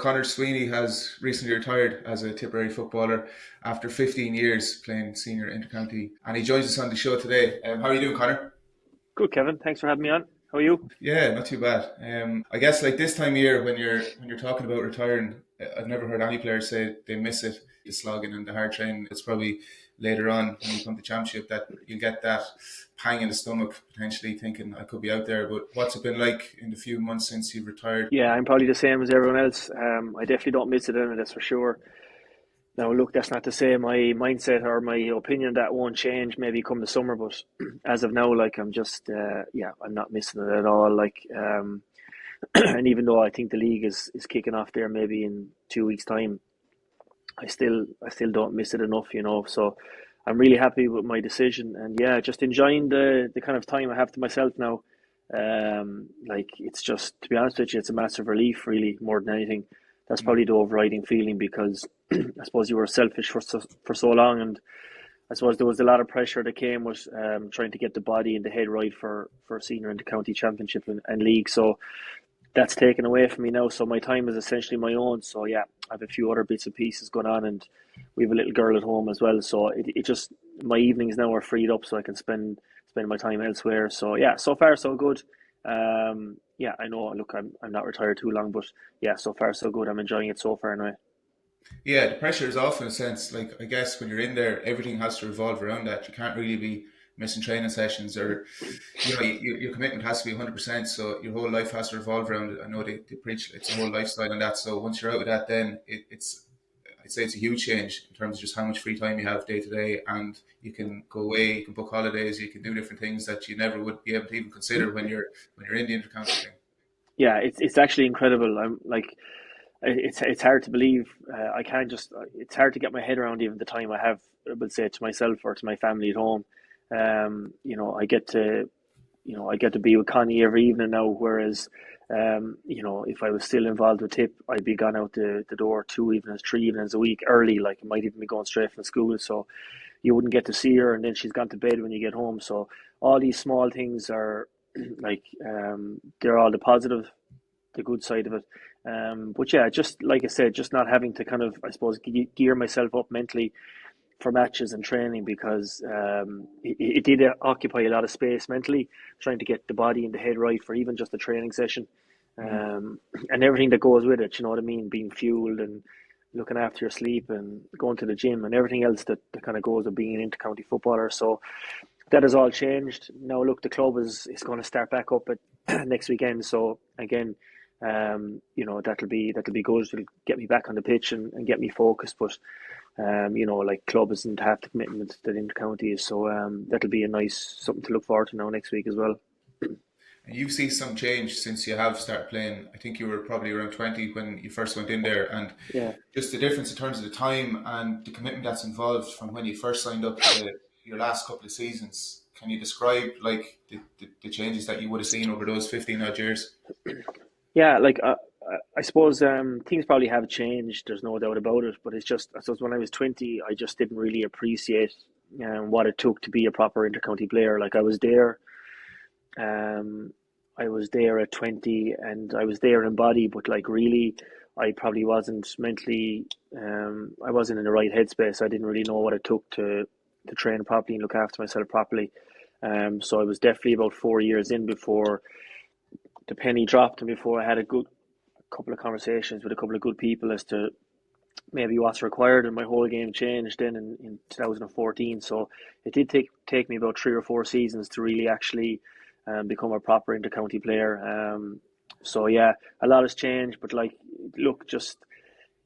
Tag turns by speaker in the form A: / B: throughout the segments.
A: Conor Sweeney has recently retired as a Tipperary footballer after 15 years playing senior intercounty, and he joins us on the show today. How are you doing, Conor?
B: Good, Kevin. Thanks for having me on. How are you?
A: Yeah, not too bad. I guess like this time of year when you're talking about retiring, I've never heard any player say they miss it, the slogging and the hard training. It's probably later on when you come to championship that you get that pang in the stomach, potentially thinking I could be out there. But what's it been like in the few months since you've retired?
B: Yeah, I'm probably the same as everyone else. I definitely don't miss it, and that's for sure. Now, look, that's not to say my mindset or my opinion that won't change maybe come the summer, but as of now, like I'm just, I'm not missing it at all. And even though I think the league is kicking off there maybe in 2 weeks' time, I still don't miss it enough, So I'm really happy with my decision, and yeah, just enjoying the kind of time I have to myself now. Like it's just, to be honest with you, it's a massive relief, really, more than anything. That's probably the overriding feeling because I suppose you were selfish for so long, and I suppose there was a lot of pressure that came with trying to get the body and the head right for senior and the county championship and league. So that's taken away from me now. So my time is essentially my own. So yeah, I have a few other bits and pieces going on, and we have a little girl at home as well. So it just, my evenings now are freed up, so I can spend my time elsewhere. So yeah, so far so good. Yeah, I know. Look, I'm not retired too long, but yeah, so far so good. I'm enjoying it so far anyway.
A: Yeah, the pressure is off in a sense. Like I guess when you're in there, everything has to revolve around that. You can't really be missing training sessions, or your commitment has to be 100%. So your whole life has to revolve around it. I know they preach it's a whole lifestyle and that. So once you're out of that, then it's I'd say it's a huge change in terms of just how much free time you have day to day, and you can go away, you can book holidays, you can do different things that you never would be able to even consider when you're in the intercounty thing.
B: Yeah, it's actually incredible. I'm like, it's hard to believe. I can't just. It's hard to get my head around even the time I have. I would say to myself or to my family at home. I get to be with Connie every evening now. Whereas, if I was still involved with Tip, I'd be gone out the door 2 evenings, 3 evenings a week early. Like I might even be going straight from school, so you wouldn't get to see her, and then she's gone to bed when you get home. So all these small things are like they're all the positive, the good side of it. But yeah, just like I said, just not having to kind of, I suppose, gear myself up mentally for matches and training because it did occupy a lot of space mentally, trying to get the body and the head right for even just a training session,
A: Mm.
B: and everything that goes with it. You know what I mean? Being fueled and looking after your sleep and going to the gym and everything else that kind of goes with being an inter-county footballer. So that has all changed. Now, look, the club is going to start back up at next weekend. So again, that'll be good. It'll get me back on the pitch and get me focused. But like club isn't half the commitment that intercounty is. So that'll be a nice something to look forward to now next week as well.
A: And you've seen some change since you have started playing. I think you were probably around 20 when you first went in there, and
B: Yeah.
A: just the difference in terms of the time and the commitment that's involved from when you first signed up to your last couple of seasons. Can you describe like the changes that you would have seen over those 15 odd years?
B: Yeah, I suppose things probably have changed. There's no doubt about it. But it's just, I suppose, when I was 20, I just didn't really appreciate what it took to be a proper intercounty player. Like um, I was there at 20, and I was there in body, but like really, I probably wasn't mentally. I wasn't in the right headspace. I didn't really know what it took to train properly and look after myself properly. So I was definitely about 4 years in before the penny dropped, and before I had a good couple of conversations with a couple of good people as to maybe what's required, and my whole game changed then in 2014. So it did take me about 3 or 4 seasons to really actually become a proper intercounty player. So yeah, a lot has changed, but like, look, just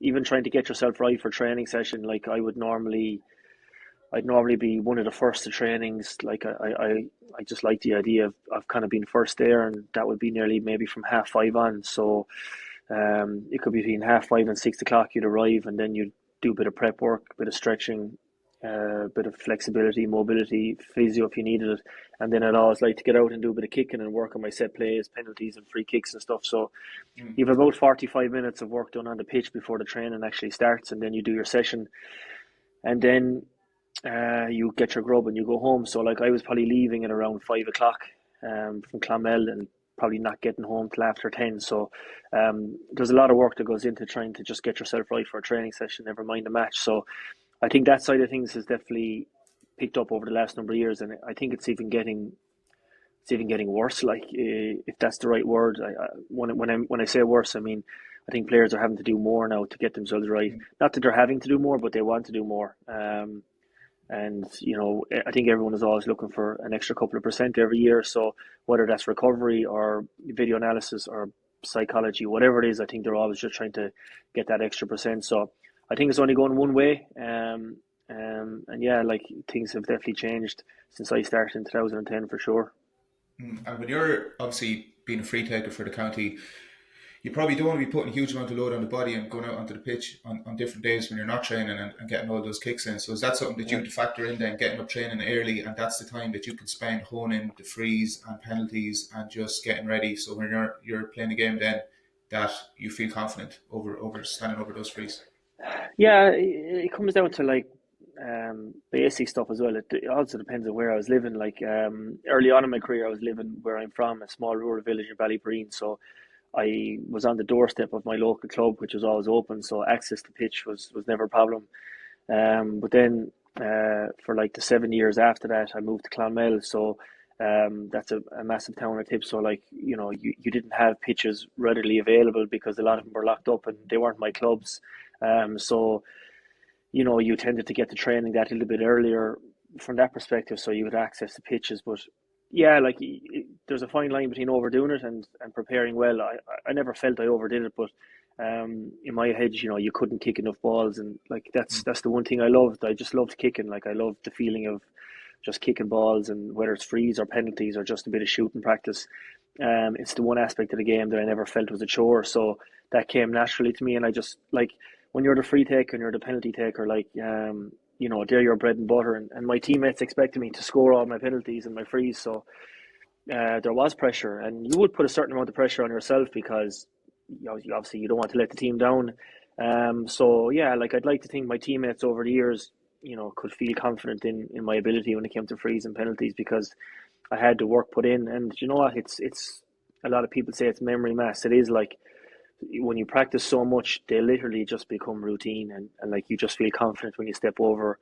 B: even trying to get yourself right for training session, like I'd normally be one of the first to trainings. Like I just like the idea of kind of being first there, and that would be nearly maybe from 5:30 on. So it could be between 5:30 and 6 o'clock. You'd arrive, and then you'd do a bit of prep work, a bit of stretching, a bit of flexibility, mobility, physio if you needed it. And then I'd always like to get out and do a bit of kicking and work on my set plays, penalties, and free kicks and stuff. So
A: Mm.
B: you have about 45 minutes of work done on the pitch before the training actually starts, and then you do your session, and then you get your grub and you go home. So like I was probably leaving at around 5 o'clock from Clonmel, and probably not getting home till after 10. So there's a lot of work that goes into trying to just get yourself right for a training session, never mind a match. So I think that side of things has definitely picked up over the last number of years, and I think it's even getting worse. Like, if that's the right word, when I say worse, I mean I think players are having to do more now to get themselves right. Not that they're having to do more, but they want to do more. And I think everyone is always looking for an extra couple of percent every year. So whether that's recovery or video analysis or psychology, whatever it is, I think they're always just trying to get that extra percent. So I think it's only going one way. And yeah, like, things have definitely changed since I started in 2010 for sure.
A: And when you're obviously being a free taker for the county, you probably don't want to be putting a huge amount of load on the body and going out onto the pitch on different days when you're not training and getting all those kicks in. So is that something that you have to factor in then, getting up training early, and that's the time that you can spend honing the frees and penalties and just getting ready, so when you're playing the game then that you feel confident over standing over those frees?
B: Yeah, it comes down to like basic stuff as well. It also depends on where I was living. Like, early on in my career, I was living where I'm from, a small rural village in Ballybreen. So I was on the doorstep of my local club, which was always open. So access to pitch was never a problem. But then for like the 7 years after that, I moved to Clonmel. So that's a massive town of Tip. So, like, you didn't have pitches readily available because a lot of them were locked up and they weren't my clubs. So you tended to get the training that a little bit earlier from that perspective, so you had access to pitches. But yeah, like, there's a fine line between overdoing it and preparing well. I never felt I overdid it, but in my head, you couldn't kick enough balls, and like that's the one thing I loved. I just loved kicking. Like, I loved the feeling of just kicking balls, and whether it's frees or penalties or just a bit of shooting practice. It's the one aspect of the game that I never felt was a chore. So that came naturally to me, and I just like, when you're the free taker and you're the penalty taker, like, they're your bread and butter, and my teammates expected me to score all my penalties and my frees. So there was pressure, and you would put a certain amount of pressure on yourself because obviously you don't want to let the team down. So yeah, like, I'd like to think my teammates over the years, could feel confident in my ability when it came to frees and penalties, because I had the work put in. And you know what? It's a lot of people say it's memory mass. It is. Like, when you practice so much, they literally just become routine, and like, you just feel confident when you step over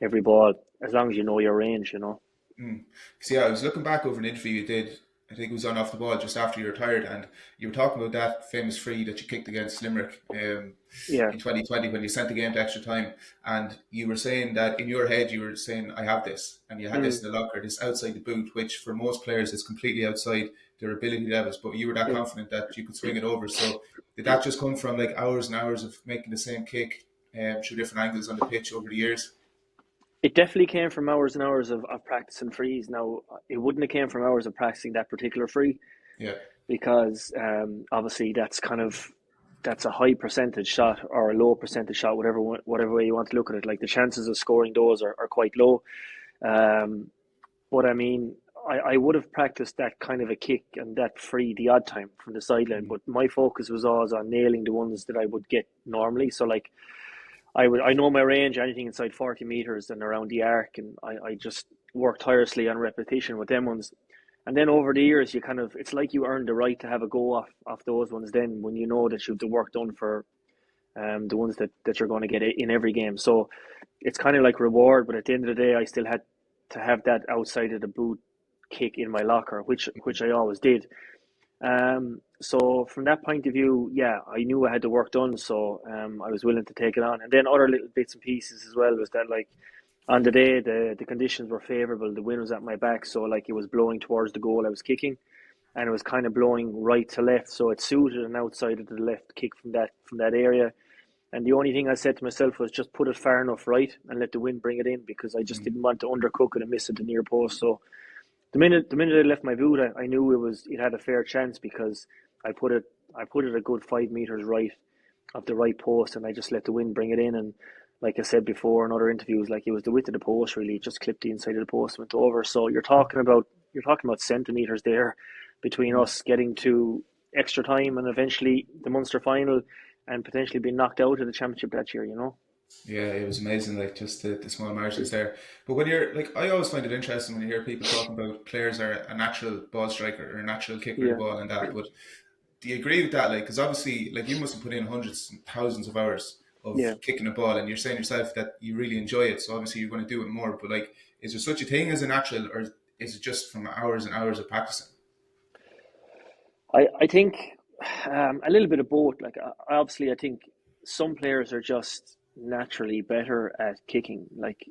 B: every ball, as long as you know your range.
A: Mm. See, yeah, I was looking back over an interview you did. I think it was on Off the Ball just after you retired, and you were talking about that famous free that you kicked against Limerick
B: Yeah.
A: in 2020 when you sent the game to extra time. And you were saying that in your head, you were saying, I have this. And you had
B: Mm,
A: this in the locker, this outside the boot, which for most players is completely outside their ability levels. But you were that
B: yeah.
A: confident that you could swing it over. So did that just come from like hours and hours of making the same kick through different angles on the pitch over the years?
B: It definitely came from hours and hours of practicing frees. Now, it wouldn't have came from hours of practicing that particular free,
A: Yeah.
B: because obviously that's a high percentage shot or a low percentage shot, whatever way you want to look at it. Like, the chances of scoring those are quite low. Um, but I mean, I would have practiced that kind of a kick and that free the odd time from the sideline,
A: Mm.
B: but my focus was always on nailing the ones that I would get normally. So, like, I know my range, anything inside 40 meters and around the arc, and I just work tirelessly on repetition with them ones. And then over the years, it's like you earn the right to have a go off those ones. Then, when you know that you've the work done for the ones that you're going to get in every game. So it's kind of like reward, but at the end of the day, I still had to have that outside of the boot kick in my locker, which I always did. So from that point of view, yeah, I knew I had the work done, so I was willing to take it on. And then other little bits and pieces as well was that, like, on the day the conditions were favourable, the wind was at my back, so like, it was blowing towards the goal I was kicking, and it was kind of blowing right to left, so it suited an outside of the left kick from that area. And the only thing I said to myself was just put it far enough right and let the wind bring it in, because I just didn't want to undercook it and miss it the near post. So the minute I left my boot, I knew it had a fair chance, because I put it a good 5 meters right of the right post, and I just let the wind bring it in. And like I said before in other interviews, like, it was the width of the post really. It just clipped the inside of the post, went over. So you're talking about centimeters there between
A: Mm.
B: us getting to extra time and eventually the Munster final, and potentially being knocked out of the championship that year.
A: Yeah, it was amazing, like just the small margins there. But when you're like, I always find it interesting when you hear people talking about players are a natural ball striker or a natural kicker of the
B: Yeah,
A: ball and that. But do you agree with that? Like, because obviously, like you must have put in hundreds and thousands of hours of
B: yeah.
A: kicking a ball, and you're saying yourself that you really enjoy it. So obviously, you're going to do it more. But like, is there such a thing as a natural, or is it just from hours and hours of practicing?
B: I think a little bit of both. Like obviously, I think some players are just naturally better at kicking. Like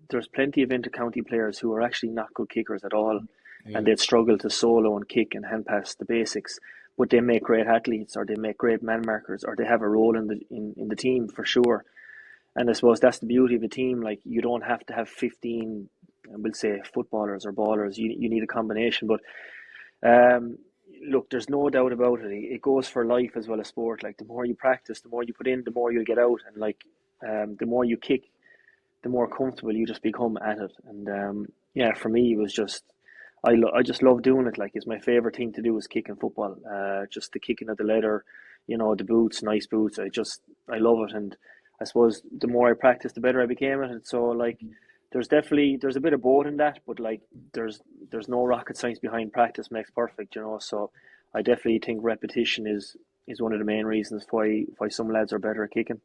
B: there's plenty of inter-county players who are actually not good kickers at all, and
A: Yeah.
B: they'd struggle to solo and kick and hand pass the basics. But they make great athletes, or they make great man markers, or they have a role in the team for sure. And I suppose that's the beauty of a team. Like you don't have to have 15, we'll say footballers or ballers. You need a combination, but um, look, there's no doubt about it. It goes for life as well as sport. Like the more you practice, the more you put in, the more you'll get out, and like the more you kick, the more comfortable you just become at it. And yeah, for me, it was just I just love doing it. Like it's my favorite thing to do is kicking football. Just the kicking of the leather, the boots, nice boots. I love it, and I suppose the more I practiced, the better I became at it. So like, there's a bit of both in that, but like there's no rocket science behind practice makes perfect. So I definitely think repetition is one of the main reasons why some lads are better at kicking.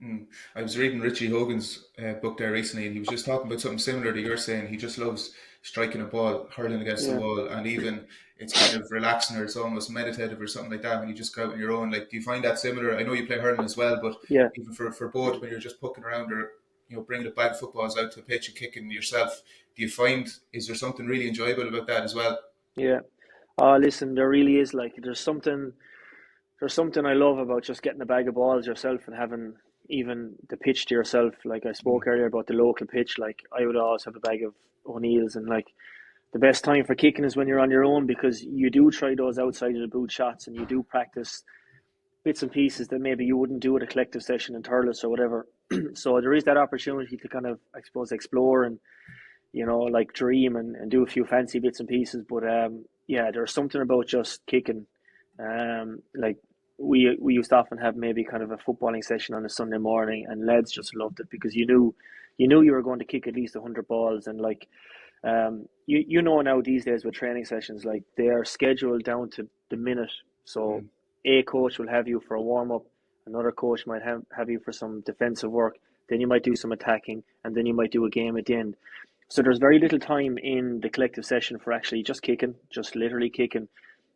A: Mm. I was reading Richie Hogan's book there recently, and he was just talking about something similar to you're saying. He just loves striking a ball, hurling against the
B: Yeah.
A: wall, and even it's kind of relaxing or it's almost meditative or something like that when you just go out on your own. Like, do you find that similar? I know you play hurling as well, but
B: Yeah.
A: even for both, when you're just poking around or bringing a bag of footballs out to a pitch and kicking yourself, do you find is there something really enjoyable about that as well?
B: Yeah. Listen, there really is. Like there's something I love about just getting a bag of balls yourself and having even the pitch to yourself. Like I spoke
A: Mm.
B: earlier about the local pitch. Like I would always have a bag of O'Neill's, and like the best time for kicking is when you're on your own, because you do try those outside of the boot shots and you do practice bits and pieces that maybe you wouldn't do at a collective session in Thurles or whatever. So there is that opportunity to kind of, I suppose, explore and like dream and do a few fancy bits and pieces. But yeah, there's something about just kicking. Like we used to often have maybe kind of a footballing session on a Sunday morning, and lads just loved it because you knew you were going to kick at least 100 balls, and like you know now these days with training sessions, like they are scheduled down to the minute. So
A: Mm.
B: a coach will have you for a warm up, another coach might have you for some defensive work, then you might do some attacking, and then you might do a game at the end. So there's very little time in the collective session for actually just kicking, just literally kicking.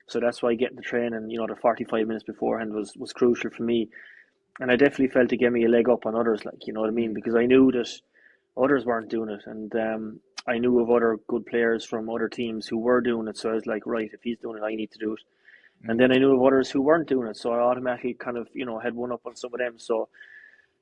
B: So that's why getting the training, the 45 minutes beforehand was crucial for me. And I definitely felt it gave me a leg up on others, like, you know what I mean?
A: Mm.
B: Because I knew that others weren't doing it. And I knew of other good players from other teams who were doing it. So I was like, right, if he's doing it, I need to do it. And
A: Mm.
B: then I knew of others who weren't doing it. So I automatically kind of, had one up on some of them. So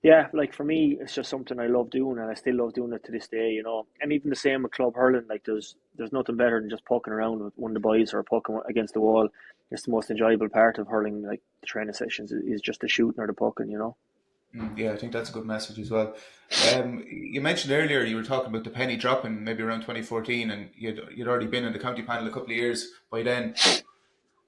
B: yeah, like for me, it's just something I love doing, and I still love doing it to this day. And even the same with club hurling. Like there's nothing better than just poking around with one of the boys or poking against the wall. It's the most enjoyable part of hurling. Like the training sessions is just the shooting or the poking.
A: Mm, yeah, I think that's a good message as well. You mentioned earlier you were talking about the penny dropping maybe around 2014, and you'd already been in the county panel a couple of years by then.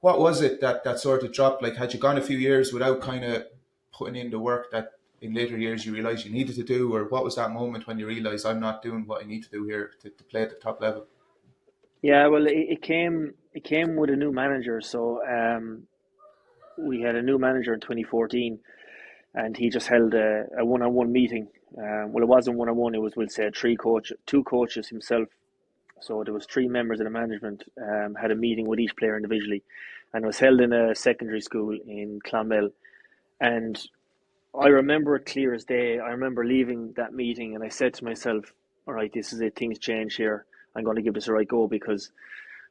A: What was it that sort of dropped? Like, had you gone a few years without kind of putting in the work that in later years you realised you needed to do, or what was that moment when you realised I'm not doing what I need to do here to play at the top level?
B: Yeah, well, it came with a new manager. So we had a new manager in 2014, and he just held a one-on-one meeting. Well, it wasn't one-on-one. It was, we'll say, two coaches himself. So there was three members of the management had a meeting with each player individually, and it was held in a secondary school in Clonmel. And I remember it clear as day. I remember leaving that meeting, and I said to myself, "All right, this is it. Things change here. I'm going to give this a right go," because,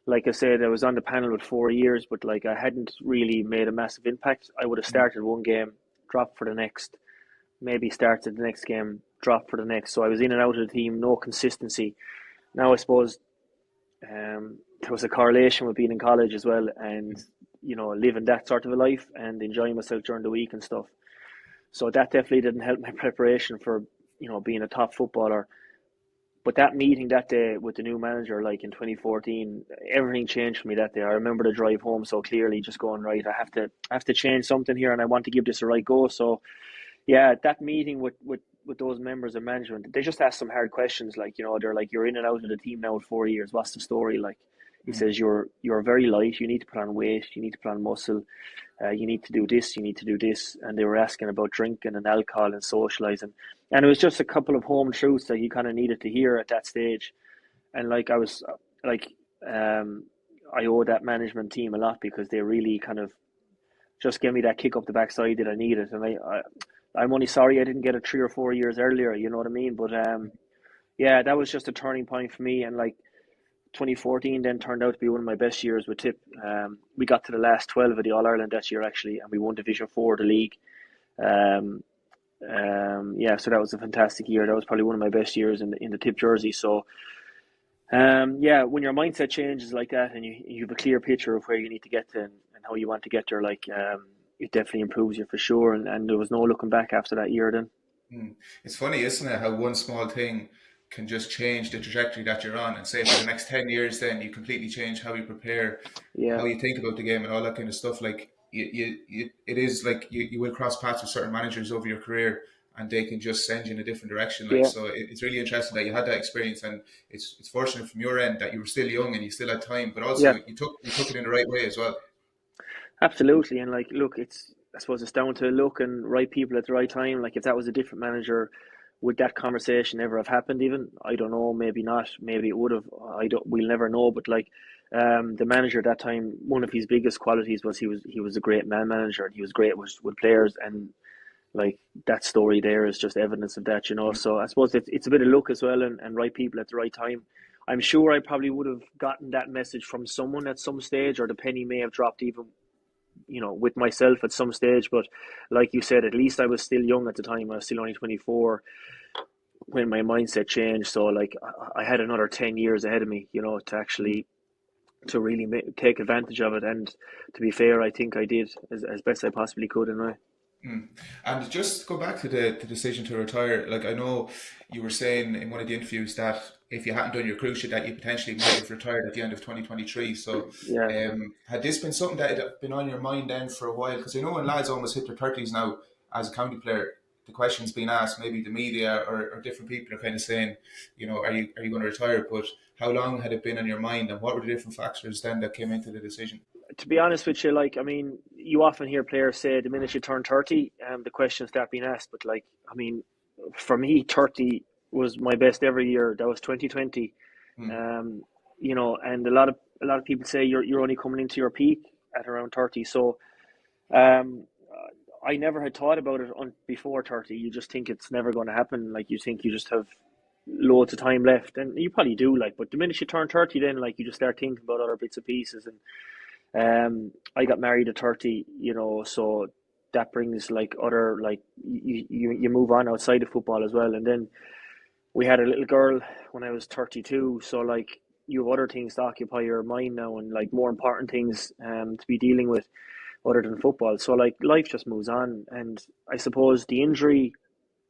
B: like I said, I was on the panel with 4 years, but like I hadn't really made a massive impact. I would have
A: Mm,
B: started one game, dropped for the next, maybe started the next game, dropped for the next. So I was in and out of the team, no consistency. Now I suppose there was a correlation with being in college as well, and living that sort of a life and enjoying myself during the week and stuff. So that definitely didn't help my preparation for being a top footballer. But that meeting that day with the new manager, like in 2014, everything changed for me that day. I remember the drive home so clearly, just going, right, I have to change something here, and I want to give this a right go. So yeah, that meeting with with those members of management, they just ask some hard questions. Like, they're like, you're in and out of the team now in 4 years. What's the story? Like, he
A: Mm.
B: says you're very light. You need to put on weight. You need to put on muscle. You need to do this. You need to do this. And they were asking about drinking and alcohol and socializing. And it was just a couple of home truths that you kind of needed to hear at that stage. And like I was like, I owe that management team a lot because they really kind of just gave me that kick up the backside that I needed. And I'm only sorry I didn't get it 3 or 4 years earlier. You know what I mean? But yeah, that was just a turning point for me. And like 2014 then turned out to be one of my best years with Tip. We got to the last 12 of the All Ireland that year actually, and we won Division 4 of the league. Um, yeah, so that was a fantastic year. That was probably one of my best years in the Tip jersey. So yeah, when your mindset changes like that and you have a clear picture of where you need to get to and how you want to get there, like it definitely improves you for sure. And there was no looking back after that year then.
A: Mm. It's funny, isn't it, how one small thing can just change the trajectory that you're on, and say for the next 10 years, then you completely change how you prepare,
B: Yeah,
A: how you think about the game, and all that kind of stuff. Like it is like you will cross paths with certain managers over your career, and they can just send you in a different direction. Like
B: yeah,
A: so, it's really interesting that you had that experience, and it's fortunate from your end that you were still young and you still had time, but also
B: yeah,
A: you took it in the right way as well.
B: absolutely. And like, look, I suppose it's down to luck and right people at the right time. Like if that was a different manager, would that conversation ever have happened? Even I don't know. Maybe not. Maybe it would have. I don't. We'll never know. But like, the manager at that time, one of his biggest qualities was he was a great man manager and he was great with players and like that story there is just evidence of that.
A: Mm.
B: So I suppose it's a bit of luck as well and right people at the right time. I'm sure I probably would have gotten that message from someone at some stage, or the penny may have dropped even with myself at some stage. But like you said, at least I was still young at the time. I was still only 24 when my mindset changed. So like I had another 10 years ahead of me, to actually to really take advantage of it. And to be fair, I think I did as best I possibly could. And I
A: Mm. And just go back to the decision to retire. Like I know you were saying in one of the interviews that if you hadn't done your cruise ship, that you potentially might have retired at the end of 2023. So,
B: yeah,
A: had this been something that had been on your mind then for a while? Because I know when lads almost hit their 30s now as a county player, the question's being asked. Maybe the media or different people are kind of saying, are you going to retire? But how long had it been on your mind, and what were the different factors then that came into the decision?
B: to be honest with you, like I mean, you often hear players say the minute you turn 30, the questions start being asked. But like, I mean, for me, 30 was my best ever year. That was 2020.
A: Mm.
B: Um, and a lot of people say you're only coming into your peak at around 30. So um, I never had thought about it before 30. You just think it's never going to happen. Like you think you just have loads of time left, and you probably do. Like, but the minute you turn 30, then like you just start thinking about other bits and pieces. And I got married at 30, so that brings like other like you move on outside of football as well. And then we had a little girl when I was 32, so like you have other things to occupy your mind now and like more important things to be dealing with other than football. So like life just moves on, and I suppose the injury,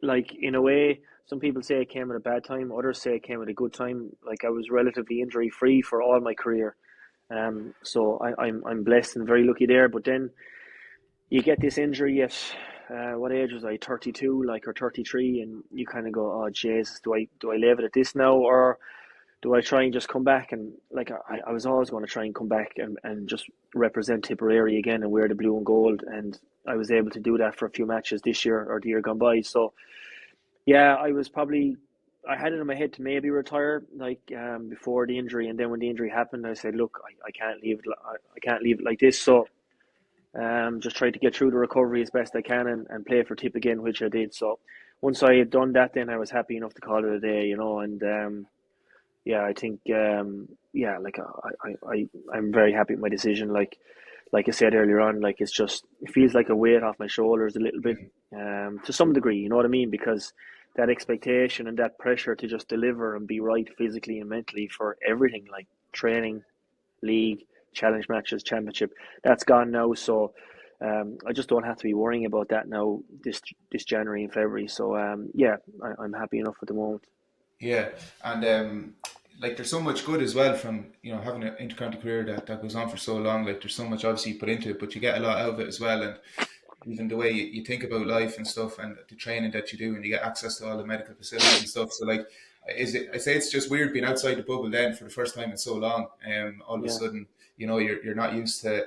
B: like in a way, some people say it came at a bad time, others say it came at a good time. Like I was relatively injury free for all my career. So I'm blessed and very lucky there. But then you get this injury at what age was I? 32, like, or 33, and you kind of go, oh Jesus, do I leave it at this now, or do I try and just come back? And like I was always going to try and come back and just represent Tipperary again and wear the blue and gold. And I was able to do that for a few matches this year or the year gone by. So yeah, I had it in my head to maybe retire like before the injury, and then when the injury happened, I said, look, I can't leave it. I can't leave it like this. So just tried to get through the recovery as best I can and play for Tip again, which I did. So once I had done that, then I was happy enough to call it a day, and yeah, I think yeah, like I'm very happy with my decision. Like I said earlier on, like it feels like a weight off my shoulders a little bit, to some degree. You know what I mean? Because that expectation and that pressure to just deliver and be right physically and mentally for everything, like training, league, challenge matches, championship, that's gone now. So I just don't have to be worrying about that now this January and February. So yeah, I'm happy enough at the moment.
A: Yeah, and like there's so much good as well from having an intercounty career that goes on for so long. Like there's so much obviously you put into it, but you get a lot out of it as well. And even the way you think about life and stuff, and the training that you do, and you get access to all the medical facilities and stuff. So like, I say it's just weird being outside the bubble then for the first time in so long. All of a
B: Yeah.
A: sudden, you're not used to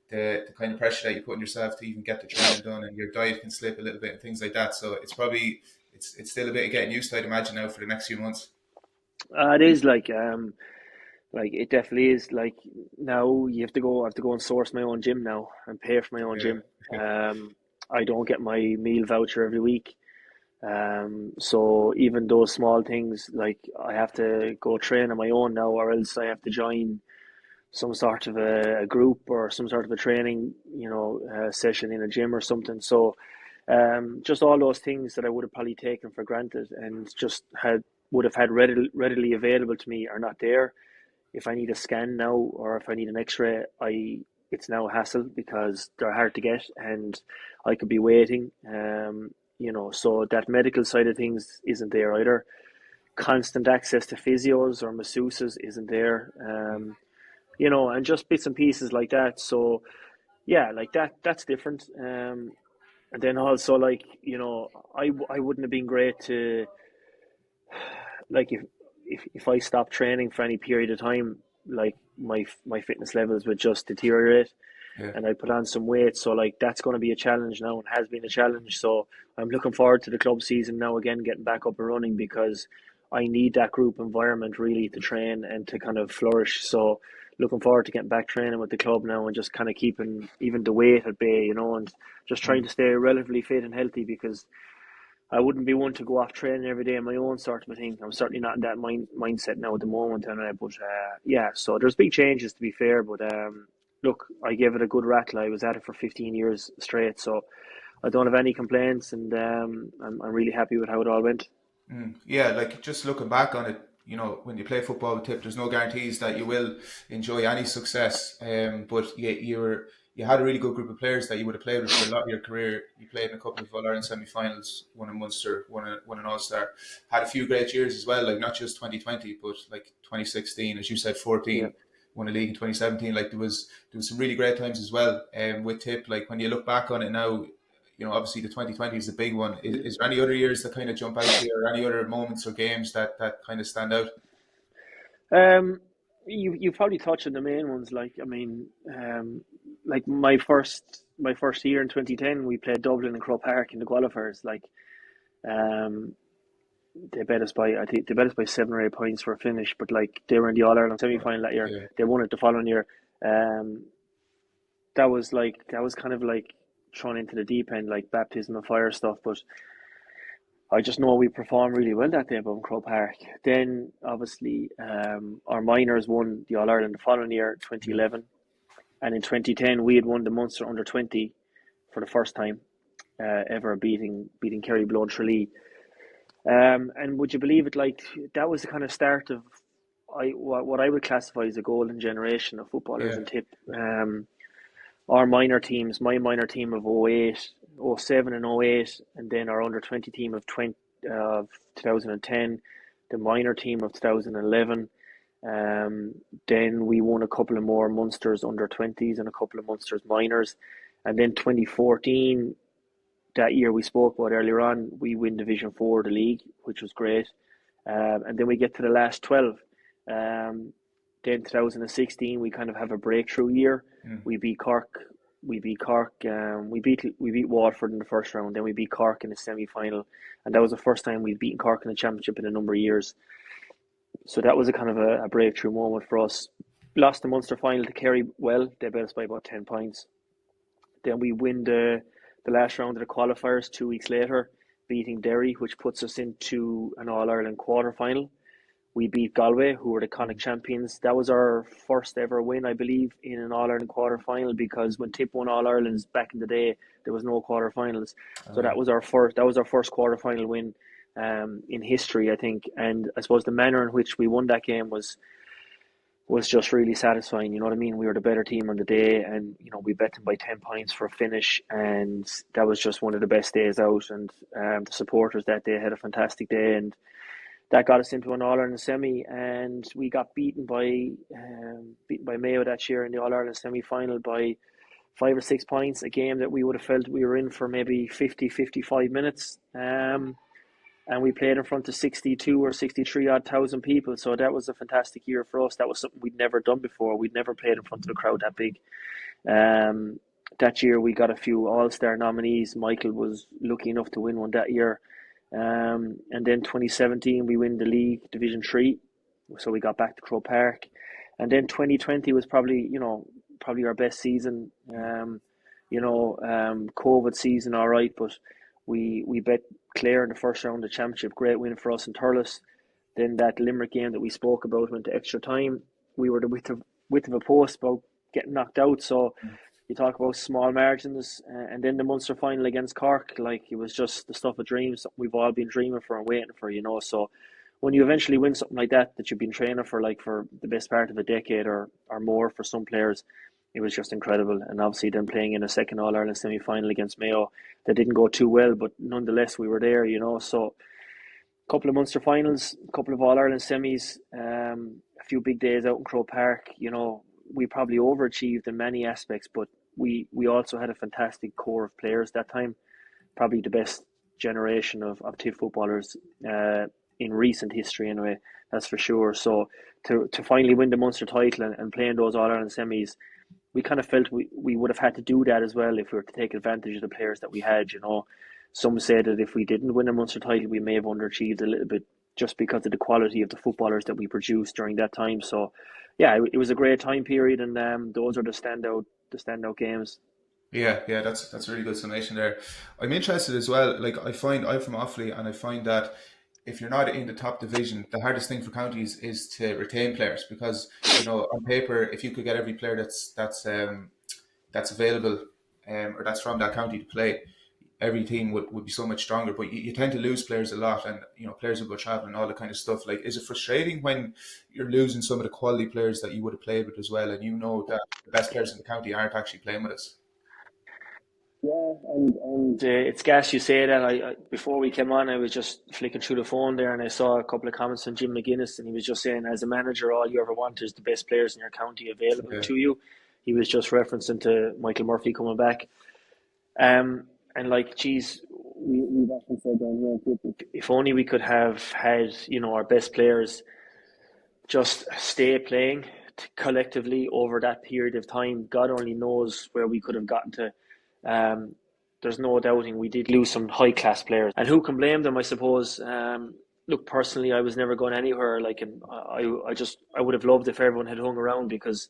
A: the kind of pressure that you put on yourself to even get the training done, and your diet can slip a little bit and things like that. So it's still a bit of getting used to, I'd imagine, now for the next few months.
B: It is like it definitely is. Like now you have to go. I have to go and source my own gym now and pay for my own
A: Yeah,
B: gym. I don't get my meal voucher every week. So even those small things, like I have to go train on my own now, or else I have to join some sort of a group or some sort of a training, session in a gym or something. So, just all those things that I would have probably taken for granted and just would have had readily available to me are not there. If I need a scan now or if I need an X-ray, it's now a hassle because they're hard to get and I could be waiting. So that medical side of things isn't there either. Constant access to physios or masseuses isn't there. And just bits and pieces like that. So yeah, like that's different. And then also like, I wouldn't have been great to like if I stopped training for any period of time, like my fitness levels would just deteriorate
A: yeah.
B: and I put on some weight. So like that's going to be a challenge now and has been a challenge. So I'm looking forward to the club season now again, getting back up and running because I need that group environment really to train and to kind of flourish. So looking forward to getting back training with the club now and just kind of keeping even the weight at bay, and just trying
A: Mm.
B: to stay relatively fit and healthy because I wouldn't be one to go off training every day on my own sort of a thing. I'm certainly not in that mindset now at the moment. Yeah, so there's big changes to be fair. But look, I gave it a good rattle. I was at it for 15 years straight, so I don't have any complaints, and I'm really happy with how it all went.
A: Yeah, like just looking back on it, when you play football with Tip, there's no guarantees that you will enjoy any success. But you had a really good group of players that you would have played with for a lot of your career. You played in a couple of All Ireland semi-finals, one in Munster, one in All Star. Had a few great years as well, like not just 2020, but like 2016, as you said,
B: Yeah.
A: 14. Won a league in 2017. Like there was some really great times as well. With Tip, like when you look back on it now, obviously the 2020 is a big one. Is there any other years that kind of jump out to you, or any other moments or games that kind of stand out?
B: Um, you probably touched on the main ones. Like I mean, like my first year in 2010, we played Dublin and Croke Park in the qualifiers. Like um, they bet us by I think they bet us by 7 or 8 points for a finish, but like they were in the All Ireland semi final that year.
A: Yeah,
B: They won it the following year. Um, that was kind of like thrown into the deep end, like baptism of fire stuff. But I just know we performed really well that day above in Croke Park. Then obviously our minors won the All Ireland the following year,
A: yeah,
B: 2011, and in 2010 we had won the Munster under 20 for the first time ever, beating Kerry below Tralee. And would you believe it? Like that was the kind of start of what I would classify as a golden generation of footballers
A: yeah.
B: in Tip. Our minor teams, my minor team of 08, 07 and 08, and then our under 20 team of 2010, the minor team of 2011. Then we won a couple of more Munsters under 20s and a couple of Munsters minors. And then 2014, that year we spoke about earlier on, we win Division 4 of the league, which was great. And then we get to the last 12. Um, then 2016, we kind of have a breakthrough year.
A: Mm.
B: We beat Cork. We beat Cork. We beat Waterford in the first round. Then we beat Cork in the semi final, and that was the first time we'd beaten Cork in the championship in a number of years. So that was a kind of a breakthrough moment for us. Lost the Munster final to Kerry. Well, they beat us by about 10 points. Then we win the last round of the qualifiers 2 weeks later, beating Derry, which puts us into an All Ireland quarter final. We beat Galway, who were the Connacht champions. That was our first ever win, I believe, in an All Ireland quarter final because when Tip won All Irelands back in the day, there was no quarter finals. So
A: Yeah.
B: that was our first quarter final win in history, I think. And I suppose the manner in which we won that game was just really satisfying. You know what I mean? We were the better team on the day, and we bet them by 10 points for a finish, and that was just one of the best days out. And the supporters that day had a fantastic day, and that got us into an All Ireland semi, and we got beaten by Mayo that year in the All Ireland semi final by 5 or 6 points, a game that we would have felt we were in for maybe 50, 55 minutes. And we played in front of 62 or 63 odd thousand people. So that was a fantastic year for us. That was something we'd never done before. We'd never played in front of a crowd that big. That year we got a few All-Star nominees. Michael was lucky enough to win one that year. And then 2017 we win the league Division 3. So we got back to Croke Park. And then 2020 was probably our best season. COVID season, all right, but we bet Clare in the first round of the championship. Great win for us in Thurles. Then that Limerick game that we spoke about went to extra time. We were the width of a post about getting knocked out. So you talk about small margins, and then the Munster final against Cork, like it was just the stuff of dreams, something we've all been dreaming for and waiting for, So when you eventually win something like that you've been training for the best part of a decade or more for some players, it was just incredible. And obviously then playing in a second All-Ireland semi-final against Mayo, that didn't go too well, but nonetheless we were there, So a couple of Munster finals, a couple of All-Ireland semis, a few big days out in Croke Park, we probably overachieved in many aspects, but we also had a fantastic core of players that time, probably the best generation of TIF footballers in recent history anyway, that's for sure. So to finally win the Munster title and play in those All-Ireland semis, we kind of felt we would have had to do that as well if we were to take advantage of the players that we had, Some say that if we didn't win a Munster title, we may have underachieved a little bit just because of the quality of the footballers that we produced during that time. So, yeah, it was a great time period, and those are the standout games.
A: Yeah, that's a really good summation there. I'm interested as well. Like I'm from Offaly, and I find that if you're not in the top division, the hardest thing for counties is to retain players because on paper, if you could get every player that's available or that's from that county to play, every team would be so much stronger. But you tend to lose players a lot, and players will go traveling and all that kind of stuff. Like, is it frustrating when you're losing some of the quality players that you would have played with as well, and that the best players in the county aren't actually playing with us?
B: Yeah, and it's gas you say that. I before we came on, I was just flicking through the phone there, and I saw a couple of comments from Jim McGuinness, and he was just saying, as a manager, all you ever want is the best players in your county available
A: Yeah.
B: to you. He was just referencing to Michael Murphy coming back. And geez, we've often said down here, if only we could have had, our best players just stay playing collectively over that period of time. God only knows where we could have gotten to. There's no doubting we did lose some high class players, and who can blame them? I suppose. Look, personally, I was never going anywhere. I would have loved if everyone had hung around because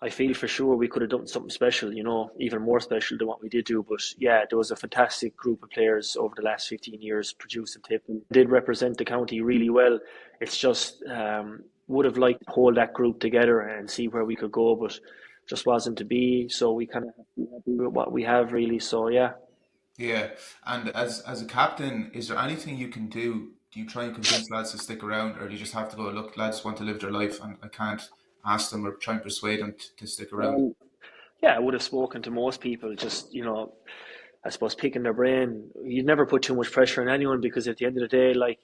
B: I feel for sure we could have done something special, even more special than what we did do. But yeah, there was a fantastic group of players over the last 15 years producing TIP and did represent the county really well. It's just would have liked to hold that group together and see where we could go, but just wasn't to be. So we kind of have to be happy with what we have, really. So yeah.
A: Yeah, and as a captain, is there anything you can do? Do you try and convince lads to stick around, or do you just have to go, look, lads want to live their life, and I can't ask them or try and persuade them to stick around?
B: Yeah, I would have spoken to most people, just, I suppose picking their brain. You'd never put too much pressure on anyone because at the end of the day,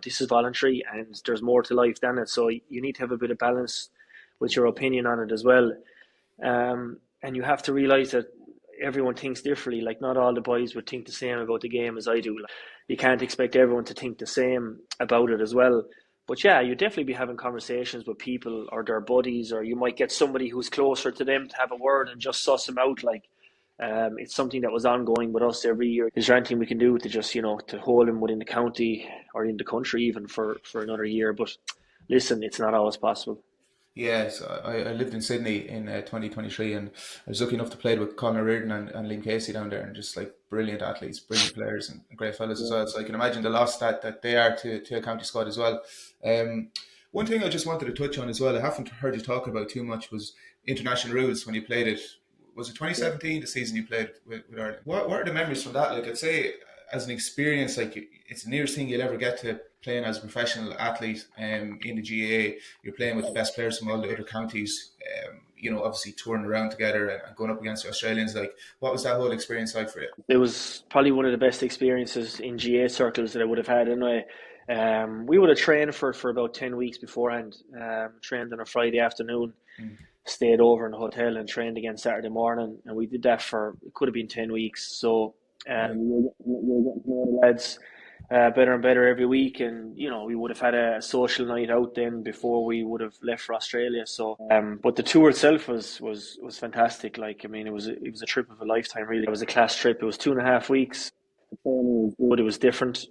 B: this is voluntary and there's more to life than it. So you need to have a bit of balance with your opinion on it as well. And you have to realise that everyone thinks differently. Like, not all the boys would think the same about the game as I do. You can't expect everyone to think the same about it as well. But yeah, you'd definitely be having conversations with people or their buddies, or you might get somebody who's closer to them to have a word and just suss them out. It's something that was ongoing with us every year. Is there anything we can do to just, to hold him within the county or in the country even for another year? But listen, it's not always possible.
A: Yes, I lived in Sydney in 2023, and I was lucky enough to play with Conor and Liam Casey down there, and just like brilliant athletes, brilliant players, and great fellas as well. So I can imagine the loss that they are to a county squad as well. One thing I just wanted to touch on as well, I haven't heard you talk about too much, was international rules when you played it. Was it 2017, the season you played with Ireland? What are the memories from that? Like, I'd say as an experience, it's the nearest thing you'll ever get to playing as a professional athlete in the GAA. You're playing with the best players from all the other counties, obviously touring around together and going up against the Australians. Like, what was that whole experience like for you?
B: It was probably one of the best experiences in GAA circles that I would have had anyway. We would have trained for about 10 weeks beforehand, trained on a Friday afternoon. stayed over in the hotel and trained again Saturday morning, and we did that for, it could have been 10 weeks. So
A: Yeah.
B: we were getting to know the lads better and better every week, and we would have had a social night out then before we would have left for Australia. So, but the tour itself was fantastic. Like, I mean, it was a trip of a lifetime. Really, it was a class trip. It was 2.5 weeks. The training was good. It was different.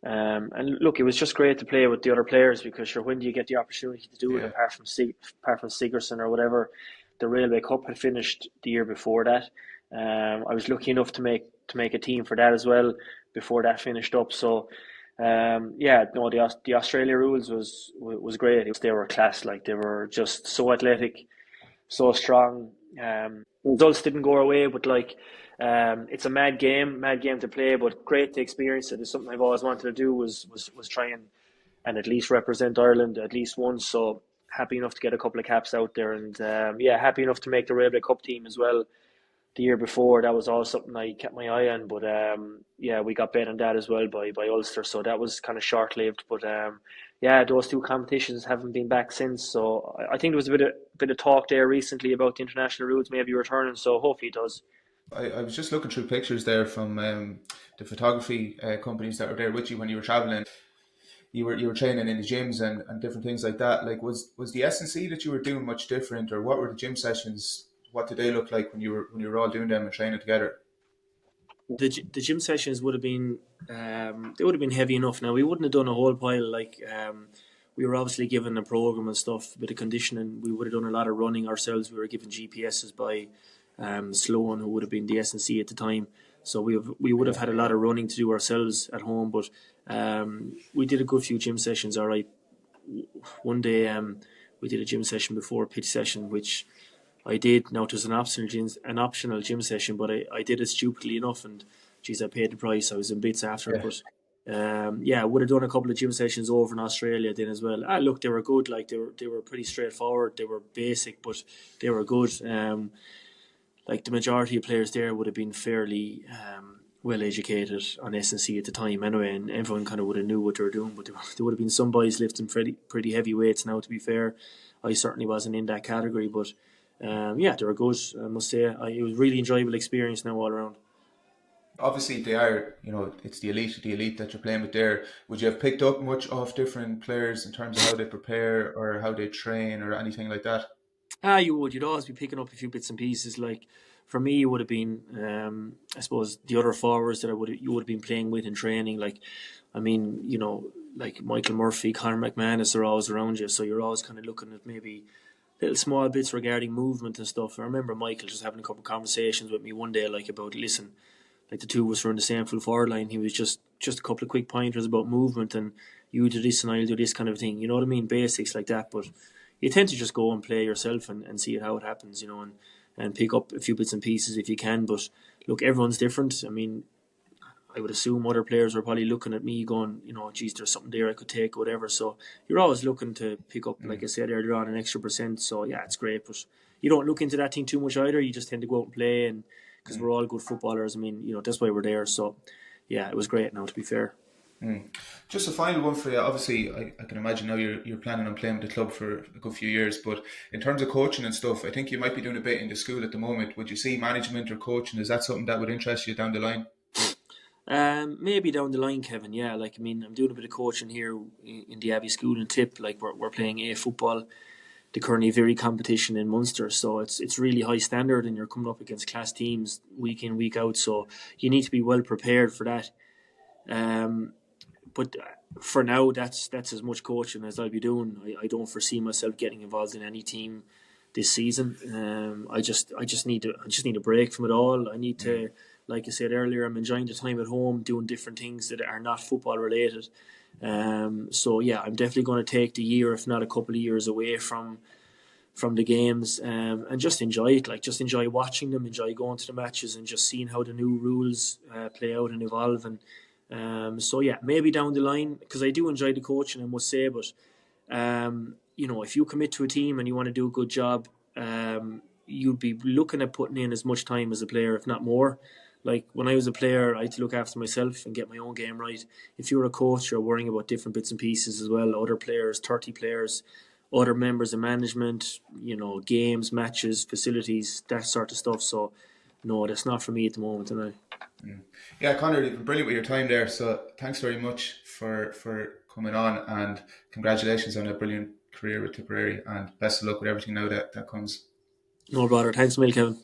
B: And look, it was just great to play with the other players, because sure, when do you get the opportunity to do it
A: Yeah.
B: apart from Sigerson or whatever? The Railway Cup had finished the year before that. I was lucky enough to make a team for that as well before that finished up. So yeah, no, the Australia rules was great. They were class. Like, they were just so athletic, so strong. Results didn't go our way, but like, it's a mad game to play, but great to experience it. It's something I've always wanted to do, was try and at least represent Ireland at least once. So happy enough to get a couple of caps out there, and yeah, happy enough to make the Railway Cup team as well. The year before, that was all something I kept my eye on, but yeah, we got bet on that as well by Ulster, so that was kind of short lived. But yeah, those two competitions haven't been back since. So I think there was a bit of talk there recently about the international rules maybe returning. So hopefully it does.
A: I was just looking through pictures there from the photography companies that were there with you when you were traveling. You were training in the gyms and different things like that. Like, was the S&C that you were doing much different, or what were the gym sessions? What did they look like when you were all doing them and training together?
B: The gym sessions would have been they would have been heavy enough. Now, we wouldn't have done a whole pile. Like, we were obviously given a program and stuff, a bit of conditioning. We would have done a lot of running ourselves. We were given GPSs by Sloan, who would have been the S&C at the time. So we would have had a lot of running to do ourselves at home, but we did a good few gym sessions. All right, one day we did a gym session before a pitch session, which I did. Now, it was an optional gym session, but I did it stupidly enough, and geez, I paid the price. I was in bits after it,
A: Yeah.
B: but yeah, I would have done a couple of gym sessions over in Australia then as well. Look, they were good. Like, they were pretty straightforward. They were basic, but they were good. Like, the majority of players there would have been fairly well educated on S&C at the time anyway, and everyone kind of would have knew what they were doing. But there would have been some boys lifting pretty heavy weights. Now, to be fair, I certainly wasn't in that category, but yeah, they were good. I must say, it was a really enjoyable experience now all around.
A: Obviously, they are. It's the elite that you're playing with there. Would you have picked up much of different players in terms of how they prepare or how they train or anything like that?
B: You would. You'd always be picking up a few bits and pieces. Like, for me, it would have been, I suppose, the other forwards that you would have been playing with in training. Like, I mean, like Michael Murphy, Conor McManus are always around you, so you're always kind of looking at maybe little small bits regarding movement and stuff. I remember Michael just having a couple of conversations with me one day, like, about, listen, like, the two of us were in the same full forward line. He was just a couple of quick pointers about movement, and you do this and I'll do this kind of thing. You know what I mean? Basics like that. But you tend to just go and play yourself and see how it happens, and pick up a few bits and pieces if you can. But look, everyone's different. I mean, I would assume other players were probably looking at me going, geez, there's something there I could take, whatever. So you're always looking to pick up, like I said earlier on, an extra percent. So yeah, it's great. But you don't look into that thing too much either. You just tend to go out and play, and because we're all good footballers. I mean, that's why we're there. So yeah, it was great now, to be fair.
A: Just a final one for you. Obviously, I can imagine now you're planning on playing with the club for a good few years. But in terms of coaching and stuff, I think you might be doing a bit in the school at the moment. Would you see management or coaching? Is that something that would interest you down the line?
B: Maybe down the line, Kevin. Yeah, like, I mean, I'm doing a bit of coaching here in the Abbey School in Tip. Like, we're playing A football, the Kearney competition in Munster. So it's really high standard, and you're coming up against class teams week in, week out. So you need to be well prepared for that. But for now, that's as much coaching as I'll be doing. I don't foresee myself getting involved in any team this season. I just need a break from it all. I need to, like I said earlier, I'm enjoying the time at home, doing different things that are not football related. So yeah, I'm definitely going to take the year, if not a couple of years, away from the games, and just enjoy it. Like, just enjoy watching them, enjoy going to the matches, and just seeing how the new rules play out and evolve. And so yeah, maybe down the line, because I do enjoy the coaching, I must say. But if you commit to a team and you want to do a good job, you'd be looking at putting in as much time as a player, if not more. Like, when I was a player, I had to look after myself and get my own game right. If you're a coach, you're worrying about different bits and pieces as well. Other players, 30 players, other members of management, games, matches, facilities, that sort of stuff. So, no, that's not for me at the moment. And
A: Yeah, Conor, you've been brilliant with your time there. So thanks very much for coming on, and congratulations on a brilliant career with Tipperary, and best of luck with everything now that comes.
B: no bother. Thanks, Mil, Kevin.